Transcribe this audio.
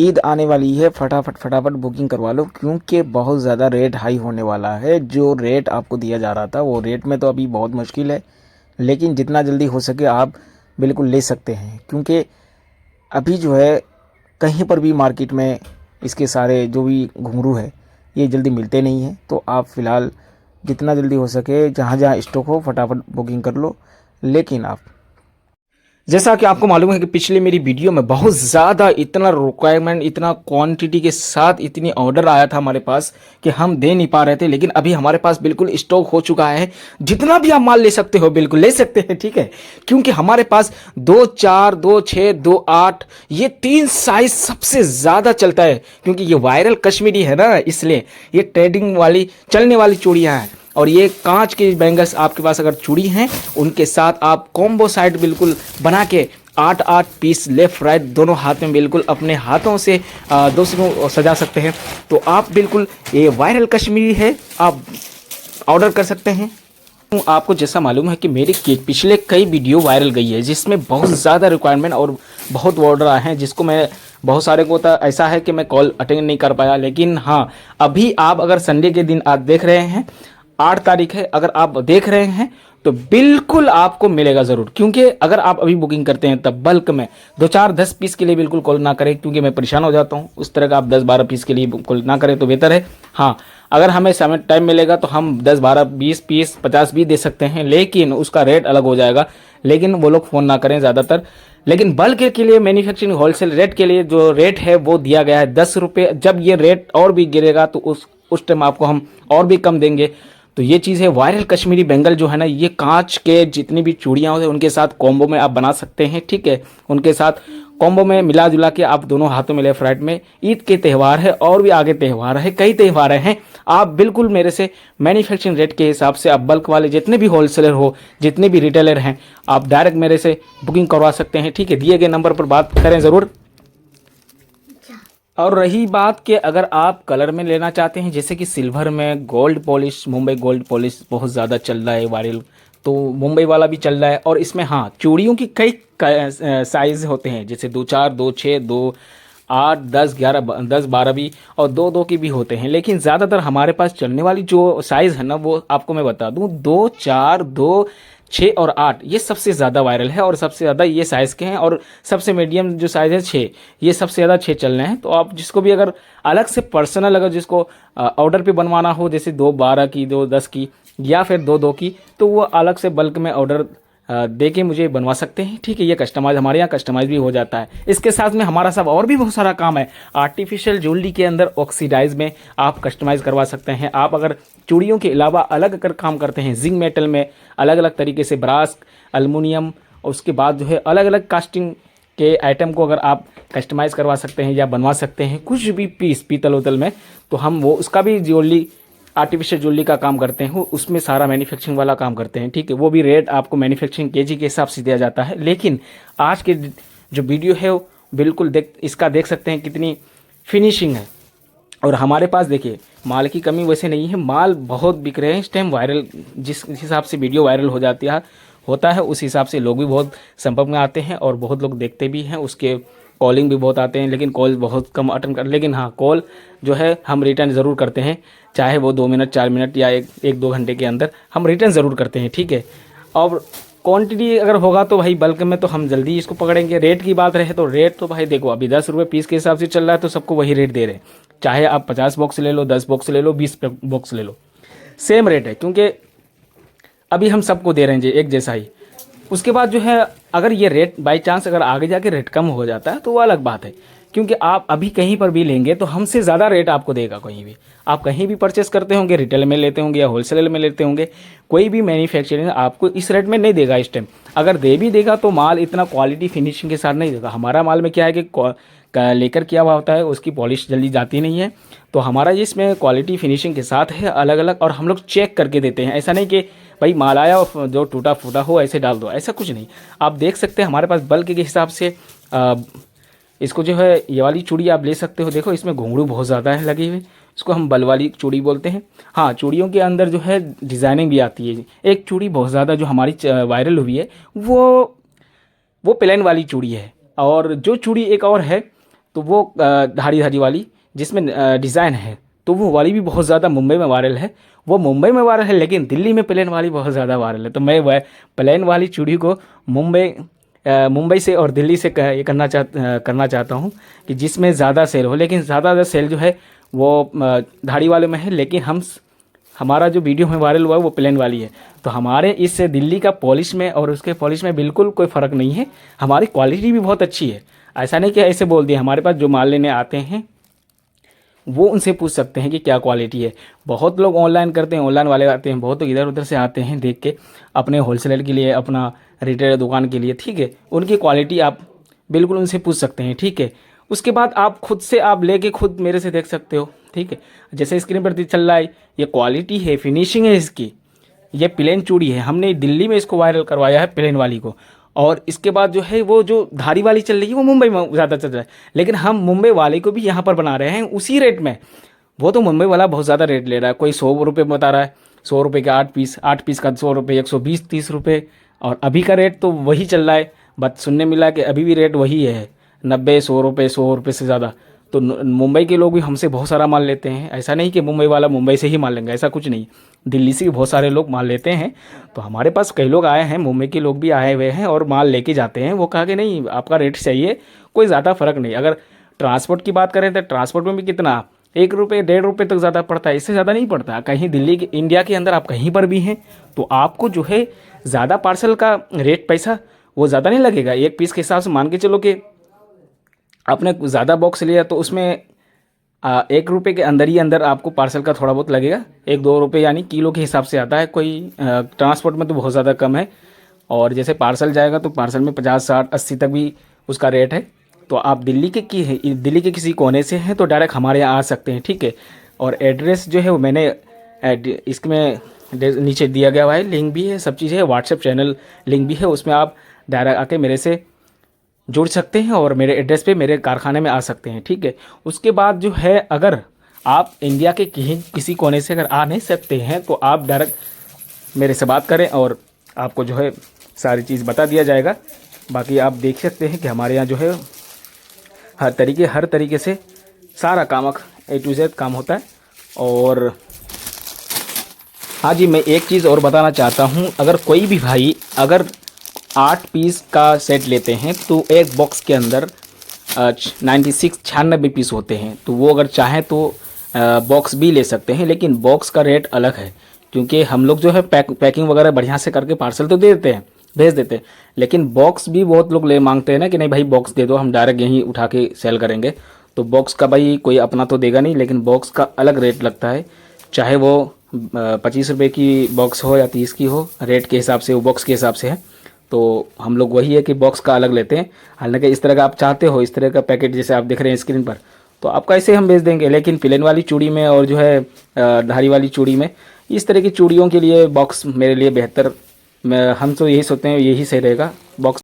ईद आने वाली है, फटाफट फटाफट बुकिंग करवा लो क्योंकि बहुत ज़्यादा रेट हाई होने वाला है। जो रेट आपको दिया जा रहा था वो रेट में तो अभी बहुत मुश्किल है, लेकिन जितना जल्दी हो सके आप बिल्कुल ले सकते हैं क्योंकि अभी जो है कहीं पर भी मार्केट में इसके सारे जो भी घुंघरू है ये जल्दी मिलते नहीं हैं। तो आप फ़िलहाल जितना जल्दी हो सके जहाँ जहाँ स्टॉक हो फटाफट बुकिंग कर लो। लेकिन आप, जैसा कि आपको मालूम है कि पिछले मेरी वीडियो में बहुत ज़्यादा इतना रिक्वायरमेंट, इतना क्वांटिटी के साथ इतनी ऑर्डर आया था हमारे पास कि हम दे नहीं पा रहे थे, लेकिन अभी हमारे पास बिल्कुल स्टॉक हो चुका है। जितना भी आप माल ले सकते हो बिल्कुल ले सकते हैं, ठीक है, क्योंकि हमारे पास 2-4, 2-6, 2-8 ये 3 साइज सबसे ज़्यादा चलता है क्योंकि ये वायरल कश्मीरी है ना, इसलिए ये ट्रेडिंग वाली चलने वाली चूड़ियाँ हैं। और ये कांच के बैंगल्स आपके पास अगर चूड़ी हैं उनके साथ आप कॉम्बो साइड बिल्कुल बना के 8-8 पीस लेफ्ट राइट दोनों हाथ में बिल्कुल अपने हाथों से दोस्तों को सजा सकते हैं। तो आप बिल्कुल ये वायरल कश्मीरी है, आप ऑर्डर कर सकते हैं। आपको जैसा मालूम है कि मेरे पिछले कई वीडियो वायरल गई है जिसमें बहुत ज़्यादा रिक्वायरमेंट और बहुत ऑर्डर आए हैं, जिसको मैं बहुत सारे को तो ऐसा है कि मैं कॉल अटेंड नहीं कर पाया। लेकिन हाँ, अभी आप अगर संडे के दिन आप देख रहे हैं, 8 तारीख है, अगर आप देख रहे हैं तो बिल्कुल आपको मिलेगा ज़रूर। क्योंकि अगर आप अभी बुकिंग करते हैं तब बल्क में 2-4-10 पीस के लिए बिल्कुल कॉल ना करें क्योंकि मैं परेशान हो जाता हूँ। उस तरह का आप 10-12 पीस के लिए कॉल ना करें तो बेहतर है। हाँ, अगर हमें समय टाइम मिलेगा तो हम 10-12-20 पीस 50 भी दे सकते हैं, लेकिन उसका रेट अलग हो जाएगा। लेकिन वो लोग फ़ोन ना करें ज़्यादातर। लेकिन बल्क के लिए मैन्युफैक्चरिंग होलसेल रेट के लिए जो रेट है वो दिया गया है 10 रुपये। जब ये रेट और भी गिरेगा तो उस टाइम आपको हम और भी कम देंगे। तो ये चीज़ है। वायरल कश्मीरी बेंगल जो है ना, ये कांच के जितनी भी चूड़ियाँ होती हैं उनके साथ कॉम्बो में आप बना सकते हैं, ठीक है। उनके साथ कॉम्बो में मिला जुला के आप दोनों हाथों में लेफ्ट राइट में, ईद के त्यौहार है और भी आगे त्यौहार है, कई त्यौहार हैं, आप बिल्कुल मेरे से मैन्युफैक्चरिंग रेट के हिसाब से आप बल्क वाले जितने भी होलसेलर हो, जितने भी रिटेलर हैं, आप डायरेक्ट मेरे से बुकिंग करवा सकते हैं, ठीक है। दिए गए नंबर पर बात करें ज़रूर। और रही बात कि अगर आप कलर में लेना चाहते हैं जैसे कि सिल्वर में gold polish, Mumbai gold polish बहुत ज़्यादा चल रहा है वायरल, तो मुंबई वाला भी चल रहा है। और इसमें हाँ, चूड़ियों की कई साइज़ होते हैं जैसे 2-4, 2-6, 2-8, 10, 11, 10, 12 भी, और 2-2 की भी होते हैं। लेकिन ज़्यादातर हमारे पास चलने वाली जो साइज़ है ना वो आपको मैं बता दूँ, 2-4, 2-6 और 8 ये सबसे ज़्यादा वायरल है और सबसे ज़्यादा ये साइज़ के हैं। और सबसे मीडियम जो साइज़ है 6, ये सबसे ज़्यादा 6 चल रहे हैं। तो आप जिसको भी अगर अलग से पर्सनल अगर जिसको ऑर्डर पे बनवाना हो जैसे 2-12 की, 2-10 की या फिर 2-2 की, तो वो अलग से बल्क में ऑर्डर दे के मुझे बनवा सकते हैं, ठीक है। ये कस्टमाइज हमारे यहाँ कस्टमाइज भी हो जाता है। इसके साथ में हमारा सब और भी बहुत सारा काम है। आर्टिफिशियल ज्वेलरी के अंदर ऑक्सीडाइज में आप कस्टमाइज़ करवा सकते हैं। आप अगर चूड़ियों के अलावा अलग अगर काम करते हैं जिंक मेटल में अलग अलग तरीके से, ब्रास, एल्युमिनियम, उसके बाद जो है अलग अलग कास्टिंग के आइटम को अगर आप कस्टमाइज़ करवा सकते हैं या बनवा सकते हैं कुछ भी पीस पीतल उतल में, तो हम वो उसका भी ज्वेलरी, आर्टिफिशियल ज्वेलरी का काम करते हैं, उसमें सारा मैन्युफैक्चरिंग वाला काम करते हैं, ठीक है। वो भी रेट आपको मैन्युफैक्चरिंग केजी के हिसाब से दिया जाता है। लेकिन आज के जो वीडियो है वो बिल्कुल इसका देख सकते हैं कितनी फिनिशिंग है। और हमारे पास देखिए माल की कमी वैसे नहीं है, माल बहुत बिक रहे हैं इस टाइम। वायरल जिस हिसाब से वीडियो वायरल हो जाती है होता है उस हिसाब से लोग भी बहुत संपर्क में आते हैं और बहुत लोग देखते भी हैं, उसके कॉलिंग भी बहुत आते हैं। लेकिन कॉल बहुत कम अटेंड कर, लेकिन हाँ, कॉल जो है हम रिटर्न ज़रूर करते हैं, चाहे वो 2 मिनट 4 मिनट या 1-2 घंटे के अंदर हम रिटर्न ज़रूर करते हैं, ठीक है। और क्वांटिटी अगर होगा तो भाई बल्क में तो हम जल्दी इसको पकड़ेंगे। रेट की बात रहे तो रेट तो भाई देखो अभी 10 रुपये पीस के हिसाब से चल रहा है तो सबको वही रेट दे रहे हैं। चाहे आप 50 बॉक्स ले लो, 10 बॉक्स ले लो, 20 बॉक्स ले लो, सेम रेट है क्योंकि अभी हम सबको दे रहे हैं जी एक जैसा ही। उसके बाद जो है अगर ये रेट बाई चांस अगर आगे जाके रेट कम हो जाता है तो वो अलग बात है, क्योंकि आप अभी कहीं पर भी लेंगे तो हमसे ज़्यादा रेट आपको देगा। कहीं भी आप कहीं भी परचेस करते होंगे, रिटेल में लेते होंगे या होलसेल में लेते होंगे, कोई भी मैन्युफैक्चरिंग आपको इस रेट में नहीं देगा इस टाइम। अगर दे भी देगा तो माल इतना क्वालिटी फिनिशिंग के साथ नहीं देगा। हमारा माल में क्या है कि लेकर किया हुआ होता है, उसकी पॉलिश जल्दी जाती नहीं है। तो हमारा इसमें क्वालिटी फिनिशिंग के साथ है अलग अलग, और हम लोग चेक करके देते हैं। ऐसा नहीं कि भाई माल आया और जो टूटा फूटा हो ऐसे डाल दो, ऐसा कुछ नहीं। आप देख सकते हैं हमारे पास बल्क के हिसाब से इसको जो है ये वाली चूड़ी आप ले सकते हो। देखो इसमें घुंघरू बहुत ज़्यादा है लगी हुई, इसको हम बल वाली चूड़ी बोलते हैं। हाँ, चूड़ियों के अंदर जो है डिज़ाइनिंग भी आती है। एक चूड़ी बहुत ज़्यादा जो हमारी वायरल हुई है वो प्लेन वाली चूड़ी है। और जो चूड़ी एक और है तो वो धारी धारी वाली जिसमें डिज़ाइन है, तो वो वाली भी बहुत ज़्यादा मुंबई में वायरल है। वो मुंबई में वायरल है, लेकिन दिल्ली में प्लेन वाली बहुत ज़्यादा वायरल है। तो मैं वह प्लेन वाली चूड़ी को मुंबई से और दिल्ली से ये करना चाहता हूँ कि जिसमें ज़्यादा सेल हो, लेकिन ज़्यादा सेल जो है वो धाड़ी वाले में है, लेकिन हमारा जो वीडियो में वायरल हुआ है वो प्लेन वाली है। तो हमारे इस दिल्ली का पॉलिश में और उसके पॉलिश में बिल्कुल कोई फ़र्क नहीं है। हमारी क्वालिटी भी बहुत अच्छी है। ऐसा नहीं कि ऐसे बोल दिया, हमारे पास जो माल लेने आते हैं वो उनसे पूछ सकते हैं कि क्या क्वालिटी है। बहुत लोग ऑनलाइन करते हैं, ऑनलाइन वाले आते हैं, बहुत लोग इधर उधर से आते हैं देख के अपने होलसेलर के लिए, अपना रिटेल दुकान के लिए, ठीक है। उनकी क्वालिटी आप बिल्कुल उनसे पूछ सकते हैं, ठीक है। उसके बाद आप खुद से आप लेके खुद मेरे से देख सकते हो, ठीक है। जैसे स्क्रीन पर चल रहा है, ये क्वालिटी है, फिनिशिंग है इसकी। ये प्लेन चूड़ी है, हमने दिल्ली में इसको वायरल करवाया है प्लेन वाली को। और इसके बाद जो है वो जो धारी वाली चल रही है वो मुंबई में ज़्यादा चल रहा है, लेकिन हम मुंबई वाले को भी यहाँ पर बना रहे हैं उसी रेट में। वो तो मुंबई वाला बहुत ज़्यादा रेट ले रहा है, कोई 100 रुपये बता रहा है, 100 रुपये के 8 पीस का 100 रुपये, 120-30 रुपये। और अभी का रेट तो वही चल रहा है, बट सुनने मिला कि अभी भी रेट वही है, 90-100 रुपये, 100 रुपये से ज़्यादा। तो मुंबई के लोग भी हमसे बहुत सारा माल लेते हैं। ऐसा नहीं कि मुंबई वाला मुंबई से ही माल लेंगे, ऐसा कुछ नहीं। दिल्ली से भी बहुत सारे लोग माल लेते हैं। तो हमारे पास कई लोग आए हैं, मुंबई के लोग भी आए हुए हैं और माल लेके जाते हैं। वो कहा कि नहीं आपका रेट सही है, कोई ज़्यादा फ़र्क नहीं। अगर ट्रांसपोर्ट की बात करें तो ट्रांसपोर्ट में भी कितना 1 रुपये 1.5 रुपये तक ज़्यादा पड़ता है, इससे ज़्यादा नहीं पड़ता। कहीं दिल्ली के इंडिया के अंदर आप कहीं पर भी हैं तो आपको जो है ज़्यादा पार्सल का रेट पैसा वो ज़्यादा नहीं लगेगा। एक पीस के हिसाब से मान के चलो कि आपने ज़्यादा बॉक्स लिया तो उसमें 1 रुपये के अंदर ही अंदर आपको पार्सल का थोड़ा बहुत लगेगा, 1-2 रुपये, यानी किलो के हिसाब से आता है। कोई ट्रांसपोर्ट में तो बहुत ज़्यादा कम है। और जैसे पार्सल जाएगा तो पार्सल में 50-60-80 तक भी उसका रेट है। तो आप दिल्ली के किसी कोने से हैं तो डायरेक्ट हमारे यहाँ आ सकते हैं, ठीक है। और एड्रेस जो है वो मैंने इसमें नीचे दिया गया हुआ है, लिंक भी है, सब चीज़ है, व्हाट्सएप चैनल लिंक भी है, उसमें आप डायरेक्ट आके मेरे से जुड़ सकते हैं और मेरे एड्रेस पे मेरे कारखाने में आ सकते हैं, ठीक है। उसके बाद जो है अगर आप इंडिया के किसी कोने से अगर आ नहीं सकते हैं तो आप डायरेक्ट मेरे से बात करें और आपको जो है सारी चीज़ बता दिया जाएगा। बाकी आप देख सकते हैं कि हमारे यहाँ जो है हर तरीके से सारा काम A to Z काम होता है। और हाँ जी, मैं एक चीज़ और बताना चाहता हूँ, अगर कोई भी भाई अगर 8 पीस का सेट लेते हैं तो एक बॉक्स के अंदर 96 पीस होते हैं। तो वो अगर चाहें तो बॉक्स भी ले सकते हैं, लेकिन बॉक्स का रेट अलग है, क्योंकि हम लोग जो है पैकिंग वगैरह बढ़िया से करके पार्सल तो दे देते हैं, भेज देते हैं, लेकिन बॉक्स भी बहुत लोग मांगते हैं ना कि नहीं भाई बॉक्स दे दो, हम डायरेक्ट यहीं उठा के सेल करेंगे। तो बॉक्स का भाई कोई अपना तो देगा नहीं, लेकिन बॉक्स का अलग रेट लगता है, चाहे वो 25 रुपये की बॉक्स हो या 30 की हो, रेट के हिसाब से वो बॉक्स के हिसाब से है। तो हम लोग वही है कि बॉक्स का अलग लेते हैं। हालांकि इस तरह का आप चाहते हो, इस तरह का पैकेट जैसे आप देख रहे हैं स्क्रीन पर, तो आपका ऐसे हम भेज देंगे। लेकिन प्लेन वाली चूड़ी में और जो है धारी वाली चूड़ी में, इस तरह की चूड़ियों के लिए बॉक्स मेरे लिए बेहतर, हम तो यही सोचते हैं यही सही रहेगा बॉक्स।